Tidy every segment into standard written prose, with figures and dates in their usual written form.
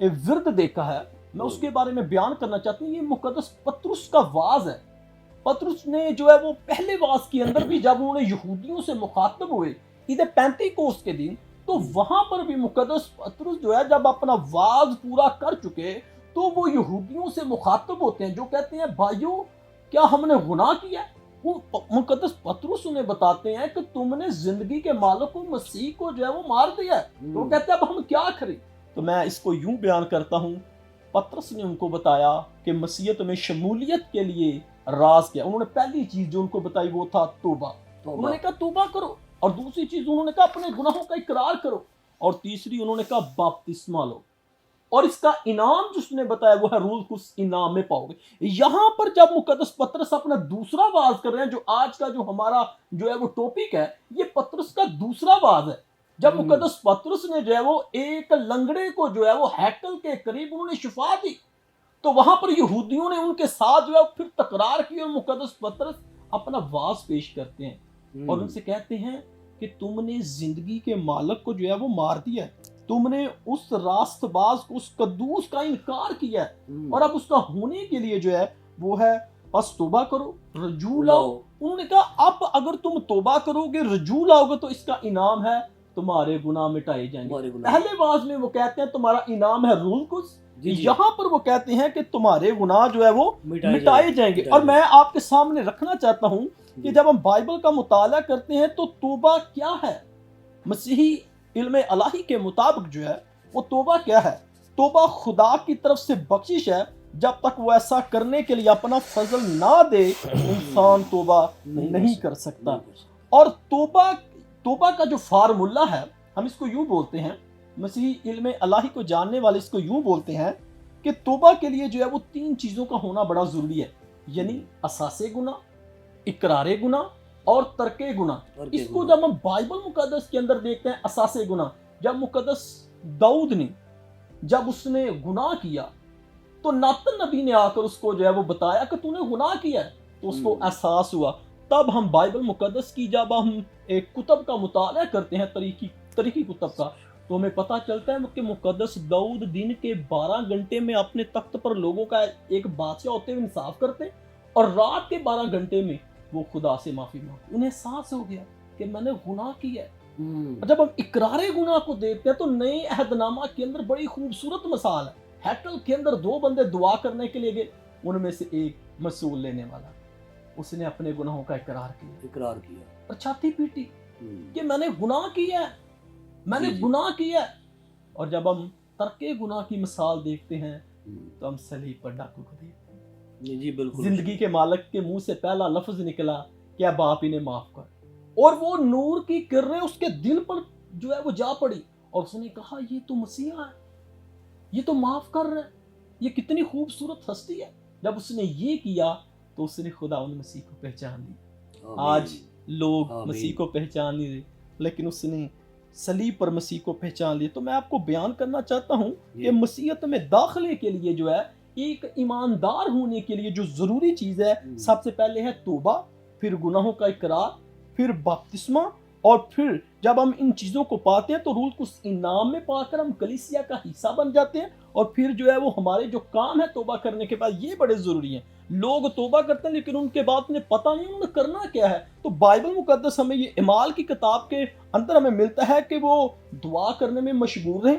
ایک ورد دیکھا ہے، میں اس کے بارے میں بیان کرنا چاہتا ہوں۔ یہ مقدس پطرس کا واز ہے۔ پطرس نے جو ہے وہ پہلے واز کے اندر بھی جب انہوں نے یہودیوں سے مخاطب ہوئے عید پینتیکوست کے دن، تو وہاں پر بھی مقدس پطرس جو ہے جب اپنا واز پورا کر چکے تو وہ یہودیوں سے مخاطب ہوتے ہیں جو کہتے ہیں بھائیو کیا ہم نے گناہ کیا ہے؟ وہ مقدس پطرس انہیں بتاتے ہیں کہ تم نے زندگی کے مالک کو مسیح کو جو ہے وہ مار دیا ہے، تو وہ کہتے ہیں اب ہم کیا کریں؟ تو میں اس کو یوں بیان کرتا ہوں، پطرس نے ان کو بتایا کہ مسیحیت میں شمولیت کے لیے راز کیا۔ انہوں نے پہلی چیز جو ان کو بتائی وہ تھا توبہ۔ انہوں نے کہا توبہ کرو، اور دوسری چیز انہوں نے کہا اپنے گناہوں کا اقرار کرو، اور تیسری انہوں نے کہا بپتسمہ لو، اور اس کا انعام جس نے بتایا وہ ہے روح القدس انعام میں پاؤ گے۔ یہاں پر جب مقدس پطرس اپنا دوسرا واز کر رہے ہیں، جو آج کا جو ہمارا جو ہے وہ ٹاپک ہے، یہ پطرس کا دوسرا واز ہے۔ جب مقدس پطرس نے جو ہے وہ ایک لنگڑے کو جو ہے وہ ہیکل کے قریب انہوں نے شفا دی، تو وہاں پر یہودیوں نے ان کے ساتھ جو ہے پھر تکرار کی، اور مقدس پطرس اپنا واز پیش کرتے ہیں اور ان سے کہتے ہیں کہ تم نے زندگی کے مالک کو جو ہے وہ مار دیا ہے، تم نے اس راست باز کو، اس قدوس کا انکار کیا ہے، اور اب اس کا ہونے کے لیے جو ہے وہ ہے بس توبہ کرو، رجوع لاؤ۔ انہوں نے کہا اب اگر تم توبہ کرو گے، رجوع لاؤ گے، تو اس کا انعام ہے تمہارے گناہ مٹائے جائیں گے۔ پہلے واز میں وہ کہتے ہیں تمہارا انعام ہے روح القدس، یہاں پر وہ کہتے ہیں کہ تمہارے گناہ جو ہے وہ مٹائے جائیں گے۔ اور میں آپ کے سامنے رکھنا چاہتا ہوں کہ جب ہم بائبل کا مطالعہ کرتے ہیں تو توبہ کیا ہے؟ مسیحی علم الہی کے مطابق جو ہے وہ توبہ کیا ہے؟ توبہ خدا کی طرف سے بخشش ہے، جب تک وہ ایسا کرنے کے لیے اپنا فضل نہ دے انسان توبہ نہیں کر سکتا۔ اور توبہ کا جو فارمولہ ہے، ہم اس کو یوں بولتے ہیں، مسیحی علم الہی کو جاننے والے اس کو یوں بولتے ہیں کہ توبہ کے لیے جو ہے وہ 3 چیزوں کا ہونا بڑا ضروری ہے، یعنی اساس گناہ، اقرار گناہ اور ترک گناہ۔ اس کو جب ہم بائبل مقدس کے اندر دیکھتے ہیں، اساس گناہ، جب مقدس داؤد نے جب اس نے گناہ کیا تو ناتن نبی نے آ کر اس کو جو ہے وہ بتایا کہ تو نے گناہ کیا ہے، تو اس کو احساس ہوا۔ تب ہم بائبل مقدس کی جب ہم ایک کتب کا مطالعہ کرتے ہیں، تاریخی کتب کا، تو ہمیں پتہ چلتا ہے کہ مقدس داؤد دن کے 12 گھنٹے میں اپنے تخت پر لوگوں کا ایک بادشاہ ہوتے ہوئے انصاف کرتے، اور رات کے 12 گھنٹے میں وہ خدا سے معافی مانگتے۔ انہیں احساس ہو گیا کہ میں نے گناہ کیا ہے۔ جب ہم اقرار گناہ کو دیکھتے ہیں تو نئے عہد نامہ کے اندر بڑی خوبصورت مثال ہے۔ ہیکل کے اندر 2 بندے دعا کرنے کے لیے گئے، ان میں سے ایک مسئول لینے والا، اس نے اپنے گناہوں کا اقرار کیا اور چھاتی پیٹی کہ میں نے گناہ کیا ہے، میں نے گناہ کیا ہے۔ اور جب ہم ترک گناہ کی مثال دیکھتے ہیں تو ہم صلیب پر ڈاکو کو دیکھتے ہیں۔ جی بالکل، زندگی کے مالک کے منہ سے پہلا لفظ نکلا کہ اب آپ انہیں معاف کر، اور وہ نور کی کرنیں اس کے دل پر جو ہے وہ جا پڑی، اور اس نے کہا یہ تو مسیحا ہے، یہ تو معاف کر رہا ہے، یہ کتنی خوبصورت ہستی ہے۔ جب اس نے یہ کیا تو اس نے خدا ان مسیح کو پہچان لی۔ آج لوگ مسیح کو پہچان نہیں رہے، لیکن اس نے صلیب پر مسیح کو پہچان لیا۔ تو میں آپ کو بیان کرنا چاہتا ہوں کہ مسیحیت میں داخلے کے لیے جو ہے، ایک ایماندار ہونے کے لیے جو ضروری چیز ہے، سب سے پہلے ہے توبہ، پھر گناہوں کا اقرار، پھر بپتسمہ، اور پھر جب ہم ان چیزوں کو پاتے ہیں تو روح القدس انعام میں پا کر ہم کلیسیا کا حصہ بن جاتے ہیں، اور پھر جو ہے وہ ہمارے جو کام ہے توبہ کرنے کے بعد یہ بڑے ضروری ہیں۔ لوگ توبہ کرتے ہیں لیکن ان کے بعد انہیں پتہ نہیں انہوں نے کرنا کیا ہے۔ تو بائبل مقدس ہمیں یہ اعمال کی کتاب کے اندر ہمیں ملتا ہے کہ وہ دعا کرنے میں مشغول رہیں،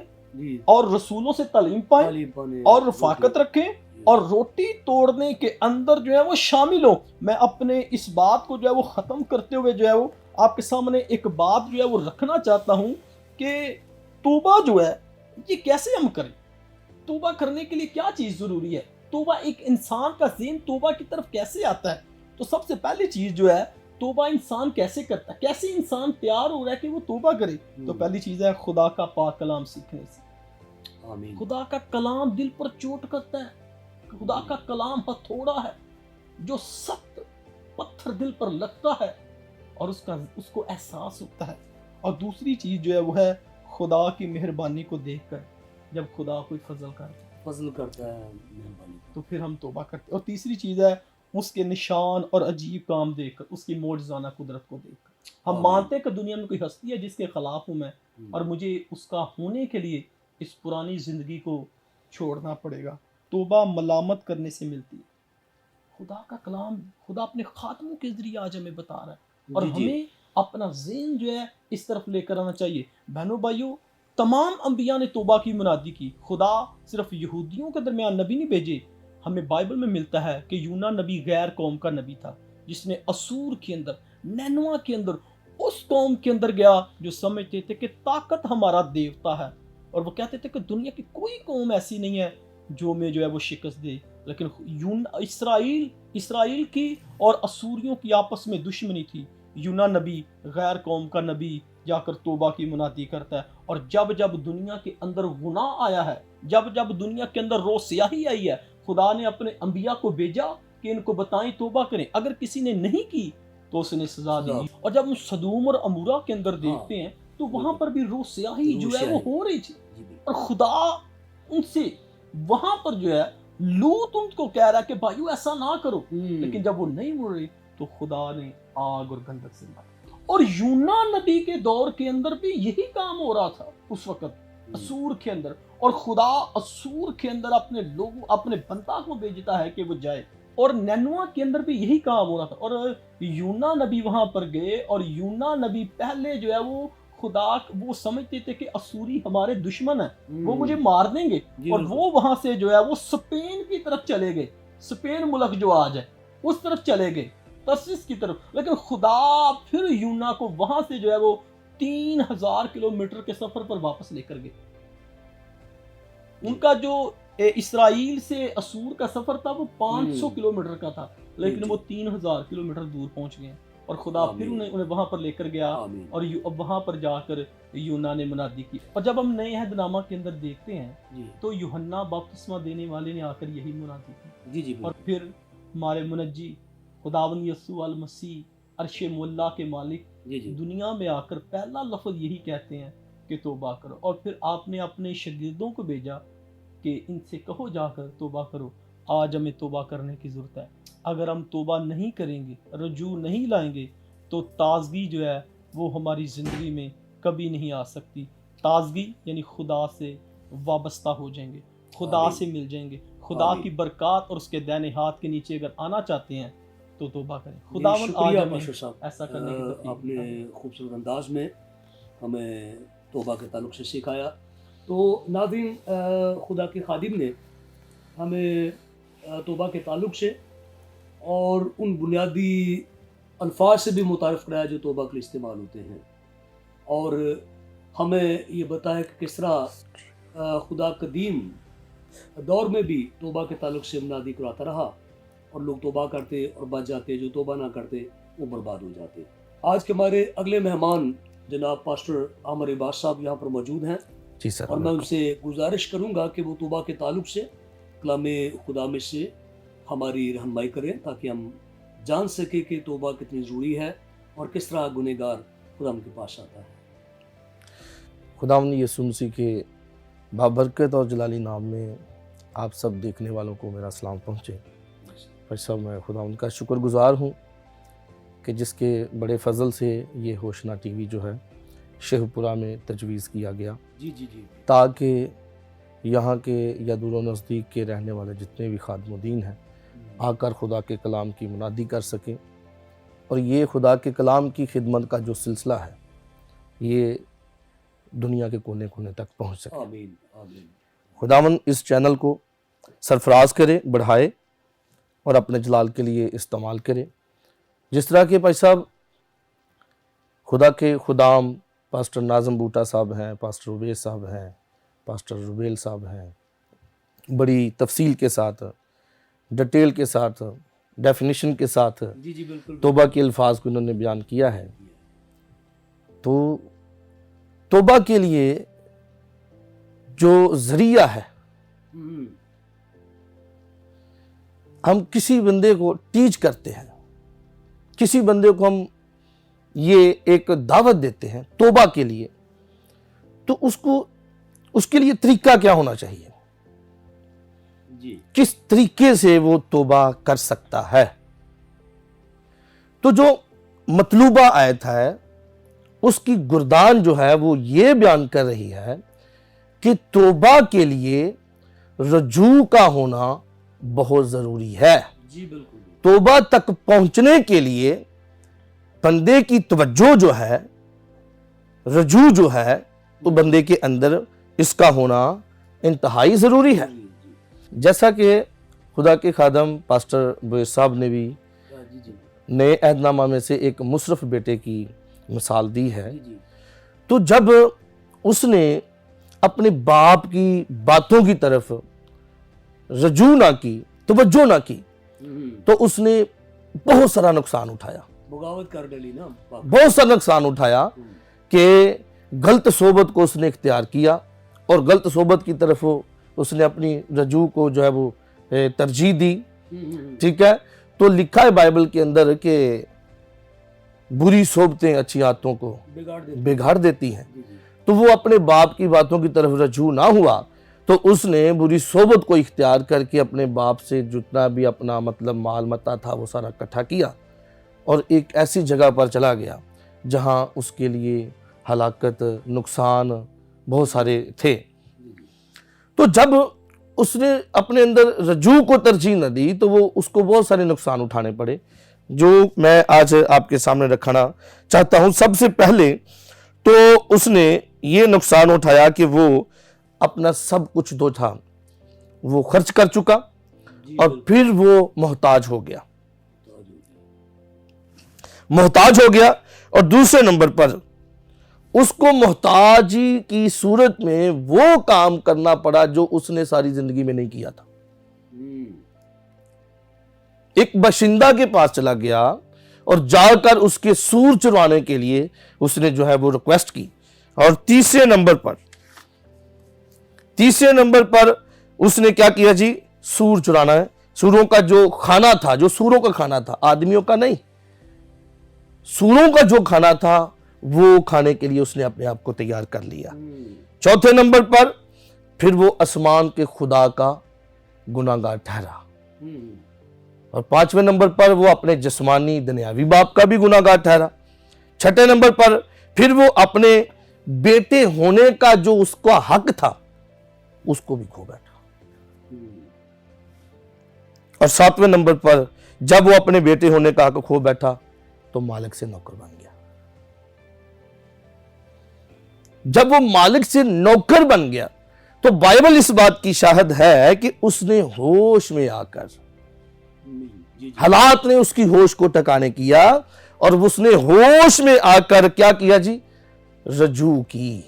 اور رسولوں سے تعلیم پائیں، اور رفاقت رکھیں، اور روٹی توڑنے کے اندر جو ہے وہ شامل ہوں۔ میں اپنے اس بات کو جو ہے وہ ختم کرتے ہوئے جو ہے وہ آپ کے سامنے ایک بات جو ہے وہ رکھنا چاہتا ہوں کہ توبہ جو ہے یہ کیسے ہم کریں؟ توبہ کرنے کے لیے کیا چیز ضروری ہے؟ توبہ ایک انسان کا ذہن توبہ کی طرف کیسے آتا ہے؟ تو سب سے پہلی چیز جو ہے، توبہ انسان کیسے کرتا ہے، کیسے انسان تیار ہو رہا ہے کہ وہ توبہ کرے؟ تو پہلی چیز ہے خدا کا پاک کلام سیکھنے سے۔ آمین۔ خدا کا کلام دل پر چوٹ کرتا ہے، خدا کا کلام ہتھوڑا ہے جو سخت پتھر دل پر لگتا ہے، اور اس کو احساس ہوتا ہے۔ اور دوسری چیز جو ہے وہ ہے خدا کی مہربانی کو دیکھ کر جب خدا کوئی فضل کرتا ہے مہربانی، تو پھر ہم توبہ کرتے ہیں۔ اور تیسری چیز ہے اس کے نشان اور عجیب کام دیکھ کر، اس کی معجزانہ قدرت کو دیکھ کر ہم مانتے ہیں کہ دنیا میں کوئی ہستی ہے جس کے خلاف ہوں میں، اور مجھے اس کا ہونے کے لیے اس پرانی زندگی کو چھوڑنا پڑے گا۔ توبہ ملامت کرنے سے ملتی ہے۔ خدا کا کلام، خدا اپنے خاتموں کے ذریعے آج ہمیں بتا رہا ہے، اور ہمیں اپنا ذہن جو ہے اس طرف لے کر آنا چاہیے۔ بہنوں بھائیوں، تمام انبیاء نے توبہ کی منادی کی۔ خدا صرف یہودیوں کے درمیان نبی نہیں بھیجے۔ ہمیں بائبل میں ملتا ہے کہ یونا نبی غیر قوم کا نبی تھا، جس نے اسور کے اندر، نینوا کے اندر، اس قوم کے اندر گیا جو سمجھتے تھے کہ طاقت ہمارا دیوتا ہے، اور وہ کہتے تھے کہ دنیا کی کوئی قوم ایسی نہیں ہے جو میں جو ہے وہ شکست دے۔ لیکن اسرائیل کی اور اسوریوں کی آپس میں دشمنی تھی۔ یونا نبی، غیر قوم کا نبی، جا کر توبہ کی منادی کرتا ہے، اور جب جب دنیا کے اندر گناہ آیا ہے، جب جب دنیا کے اندر رو سیاہی آئی ہے، خدا نے اپنے انبیاء کو بھیجا کہ ان کو بتائیں توبہ کریں۔ اگر کسی نے نہیں کی تو اس نے سزا دی۔ اور جب ہم سدوم اور عمورہ کے اندر دیکھتے ہیں تو وہاں پر بھی رو سیاہی جو ہے وہ ہو رہی تھی، اور خدا ان سے وہاں پر جو ہے لوط ان کو کہہ رہا ہے کہ بھائیو ایسا نہ کرو، لیکن جب وہ نہیں مڑ رہی تو خدا نے آگ اور گندک سے مارا۔ اور یونا نبی کے دور کے اندر بھی یہی کام ہو رہا تھا اس وقت اسور کے اندر، اور خدا اسور کے اندر اپنے لوگوں، اپنے بندہ کو بھیجتا ہے کہ وہ جائے، اور نینوا کے اندر بھی یہی کام ہو رہا تھا۔ اور یونا نبی وہاں پر گئے، اور یونا نبی پہلے جو ہے وہ خدا، وہ سمجھتے تھے کہ اسوری ہمارے دشمن ہیں، وہ مجھے مار دیں گے، اور وہ وہاں سے جو ہے وہ اسپین کی طرف چلے گئے، اسپین ملک جو آج ہے اس طرف چلے گئے، ترسیس کی طرف۔ لیکن خدا پھر یونا کو وہاں سے جو ہے وہ 3000 کلومیٹر کے سفر پر واپس لے کر گئے۔ ان کا جو اسرائیل سے اسور کا سفر تھا وہ 500 کلومیٹر کا تھا، لیکن وہ 3000 کلومیٹر دور پہنچ گئے، اور خدا پھر انہیں وہاں پر لے کر گیا، اور وہاں پر جا کر یونا نے منادی کی۔ اور جب ہم نئے عہد نامہ کے اندر دیکھتے ہیں تو یوحنا بپتسمہ دینے والے نے آ کر یہی منادی کی، اور پھر ہمارے منجی خداوند یسوع المسیح عرش مولا کے مالک دنیا میں آ کر پہلا لفظ یہی کہتے ہیں کہ توبہ کرو، اور پھر آپ نے اپنے شاگردوں کو بھیجا کہ ان سے کہو جا کر توبہ کرو۔ آج ہمیں توبہ کرنے کی ضرورت ہے۔ اگر ہم توبہ نہیں کریں گے، رجوع نہیں لائیں گے، تو تازگی جو ہے وہ ہماری زندگی میں کبھی نہیں آ سکتی۔ تازگی یعنی خدا سے وابستہ ہو جائیں گے، خدا سے مل جائیں گے، خدا کی برکات اور اس کے دائیں ہاتھ کے نیچے اگر آنا چاہتے ہیں تو توبہ کریں۔ خداوند آج ہمیں ایسا کرنے کی توفیق آپ نے خوبصورت انداز میں ہمیں توبہ کے تعلق سے سکھایا۔ تو ناظرین، خدا کے خادم نے ہمیں توبہ کے تعلق سے اور ان بنیادی الفاظ سے بھی متعارف کرایا جو توبہ کے لیے استعمال ہوتے ہیں، اور ہمیں یہ بتایا کہ کس طرح خدا قدیم دور میں بھی توبہ کے تعلق سے منادی کراتا رہا، اور لوگ توبہ کرتے اور بچ جاتے، جو توبہ نہ کرتے وہ برباد ہو جاتے۔ آج کے ہمارے اگلے مہمان جناب پاسٹر عامر عباس صاحب یہاں پر موجود ہیں، جی سر، اور میں ان سے گزارش کروں گا کہ وہ توبہ کے تعلق سے کلام خدا میں سے ہماری رہنمائی کریں، تاکہ ہم جان سکیں کہ توبہ کتنی ضروری ہے اور کس طرح گنہگار خدا ان کے پاس آتا ہے۔ خداوند یسوع مسیح کے بابرکت اور جلالی نام میں آپ سب دیکھنے والوں کو میرا سلام پہنچے۔ پر سب میں خداوند کا شکر گزار ہوں کہ جس کے بڑے فضل سے یہ ہوشنا ٹی وی جو ہے شیخ پورہ میں تجویز کیا گیا، تاکہ یہاں کے یا دور و نزدیک کے رہنے والے جتنے بھی خادم و دین ہیں آ کر خدا کے کلام کی منادی کر سکیں، اور یہ خدا کے کلام کی خدمت کا جو سلسلہ ہے یہ دنیا کے کونے کونے تک پہنچ سکے۔ آمین آمین۔ خداوند اس چینل کو سرفراز کرے، بڑھائے اور اپنے جلال کے لیے استعمال کرے، جس طرح کہ بھائی صاحب خدا کے خدام پاسٹر ناظم بوٹا صاحب ہیں، پاسٹر عبید صاحب ہیں، پاسٹر ربیل صاحب ہیں، بڑی تفصیل کے ساتھ، ڈیٹیل کے ساتھ، ڈیفینیشن کے ساتھ توبہ کے الفاظ کو انہوں نے بیان کیا ہے۔ تو توبہ کے لیے جو ذریعہ ہے، ہم کسی بندے کو ٹیچ کرتے ہیں، کسی بندے کو ہم یہ ایک دعوت دیتے ہیں توبہ کے لیے، تو اس کے لیے طریقہ کیا ہونا چاہیے، کس طریقے سے وہ توبہ کر سکتا ہے۔ تو جو مطلوبہ آیت ہے اس کی گردان جو ہے وہ یہ بیان کر رہی ہے کہ توبہ کے لیے رجوع کا ہونا بہت ضروری ہے. جی بالکل. توبہ تک پہنچنے کے لیے بندے کی توجہ جو ہے، رجوع جو ہے، تو بندے کے اندر اس کا ہونا انتہائی ضروری ہے. جیسا کہ خدا کے خادم پاسٹر بویس صاحب نے بھی نئے عہد نامہ میں سے ایک مصرف بیٹے کی مثال دی ہے، تو جب اس نے اپنے باپ کی باتوں کی طرف رجوع نہ کی، توجہ نہ کی، تو اس نے بہت سارا نقصان اٹھایا. بغاوت کر ڈلی نا، بہت سارا نقصان اٹھایا کہ غلط صحبت کو اس نے اختیار کیا، اور غلط صحبت کی طرف اس نے اپنی رجوع کو جو ہے وہ ترجیح دی. ٹھیک ہے، تو لکھا ہے بائبل کے اندر کہ بری صحبتیں اچھی عادتوں کو بگاڑ دیتی ہیں. تو وہ اپنے باپ کی باتوں کی طرف رجوع نہ ہوا، تو اس نے بری صحبت کو اختیار کر کے اپنے باپ سے جتنا بھی اپنا مطلب مال متا تھا وہ سارا اکٹھا کیا، اور ایک ایسی جگہ پر چلا گیا جہاں اس کے لیے ہلاکت، نقصان بہت سارے تھے. تو جب اس نے اپنے اندر رجوع کو ترجیح نہ دی تو وہ اس کو بہت سارے نقصان اٹھانے پڑے، جو میں آج آپ کے سامنے رکھنا چاہتا ہوں. سب سے پہلے تو اس نے یہ نقصان اٹھایا کہ وہ اپنا سب کچھ جو تھا وہ خرچ کر چکا، اور پھر وہ محتاج ہو گیا. اور دوسرے نمبر پر اس کو محتاجی کی صورت میں وہ کام کرنا پڑا جو اس نے ساری زندگی میں نہیں کیا تھا. ایک باشندہ کے پاس چلا گیا اور جا کر اس کے سور چروانے کے لیے اس نے جو ہے وہ ریکویسٹ کی. اور تیسرے نمبر پر اس نے کیا کیا جی؟ سور چرانا ہے. سوروں کا جو کھانا تھا، جو سوروں کا کھانا تھا، آدمیوں کا نہیں، سوروں کا جو کھانا تھا وہ کھانے کے لیے اس نے اپنے آپ کو تیار کر لیا. چوتھے نمبر پر پھر وہ آسمان کے خدا کا گناہگار ٹھہرا. اور پانچویں نمبر پر وہ اپنے جسمانی دنیاوی باپ کا بھی گناہگار ٹھہرا. چھٹے نمبر پر پھر وہ اپنے بیٹے ہونے کا جو اس کا حق تھا اس کو بھی کھو بیٹھا. اور ساتویں نمبر پر جب وہ اپنے بیٹے ہونے کا حق کھو بیٹھا تو مالک سے نوکر بن گیا. جب وہ مالک سے نوکر بن گیا تو بائبل اس بات کی شاہد ہے کہ اس نے ہوش میں آ کر، حالات نے اس کی ہوش کو ٹکانے کیا، اور اس نے ہوش میں آ کر کیا کیا جی؟ رجوع کی.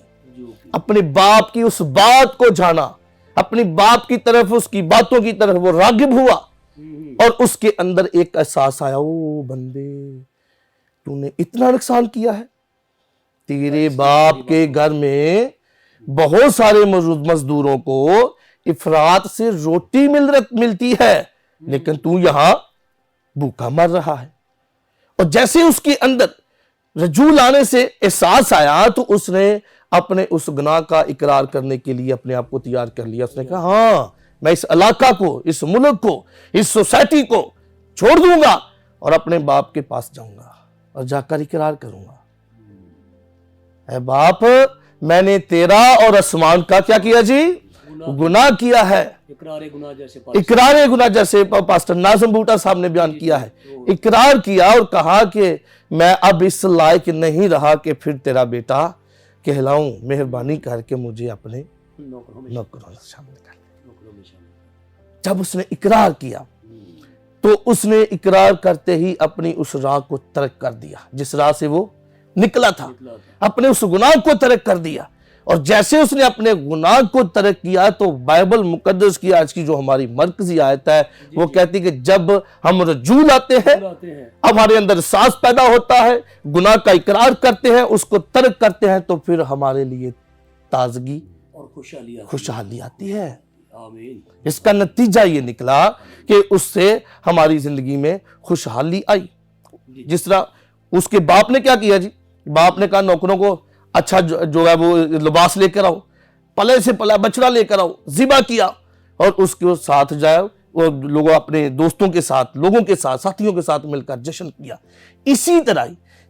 اپنے باپ کی اس بات کو جانا، اپنی باپ کی طرف، اس کی باتوں کی طرف وہ راغب ہوا، اور اس کے اندر ایک احساس آیا، او بندے، تو نے اتنا نقصان کیا ہے. تیرے باپ کے گھر میں بہت سارے مزدوروں کو افراط سے روٹی ملتی ہے، لیکن تو یہاں بھوکا مر رہا ہے. اور جیسے اس کے اندر رجوع لانے سے احساس آیا تو اس نے اپنے اس گناہ کا اقرار کرنے کے لیے اپنے آپ کو تیار کر لیا. اس نے کہا ہاں، میں اس علاقہ کو، اس ملک کو، اس سوسائٹی کو چھوڑ دوں گا اور اپنے باپ کے پاس جاؤں گا اور جا کر اقرار کروں گا، اے باپ، میں نے تیرا اور آسمان کا کیا کیا جی؟ گناہ کیا ہے. اقرار گناہ جیسے پاسٹر ناظم بوٹا صاحب نے بیان کیا ہے. اقرار کیا اور کہا کہ میں اب اس لائق نہیں رہا کہ پھر تیرا بیٹا کہلاؤں، مہربانی کر کے مجھے اپنے نوکروں میں شامل کر. جب اس نے اقرار کیا تو اس نے اقرار کرتے ہی اپنی اس راہ کو ترک کر دیا جس راہ سے وہ نکلا تھا. اپنے اس گناہ کو ترک کر دیا. اور جیسے اس نے اپنے گناہ کو ترک کیا تو بائبل مقدس کی آج کی جو ہماری مرکزی آیت ہے وہ کہتی کہ جب ہم رجوع لاتے ہیں، اب ہمارے اندر احساس پیدا ہوتا ہے، گناہ کا اقرار کرتے ہیں، اس کو ترک کرتے ہیں، تو پھر ہمارے لیے تازگی اور خوشحالی آتی ہے. اس کا نتیجہ یہ نکلا کہ اس سے ہماری زندگی میں خوشحالی آئی. جس طرح اس کے باپ نے کیا کیا جی؟ باپ نے کہا نوکروں کو اچھا جو ہے وہ لباس لے کر آؤ، پلے سے پلا بچڑا لے کر آؤ، ذبح کیا، اور اس کے ساتھ جائے وہ لوگوں اپنے دوستوں کے ساتھ، لوگوں کے ساتھ، ساتھیوں کے ساتھ مل کر جشن کیا. اسی طرح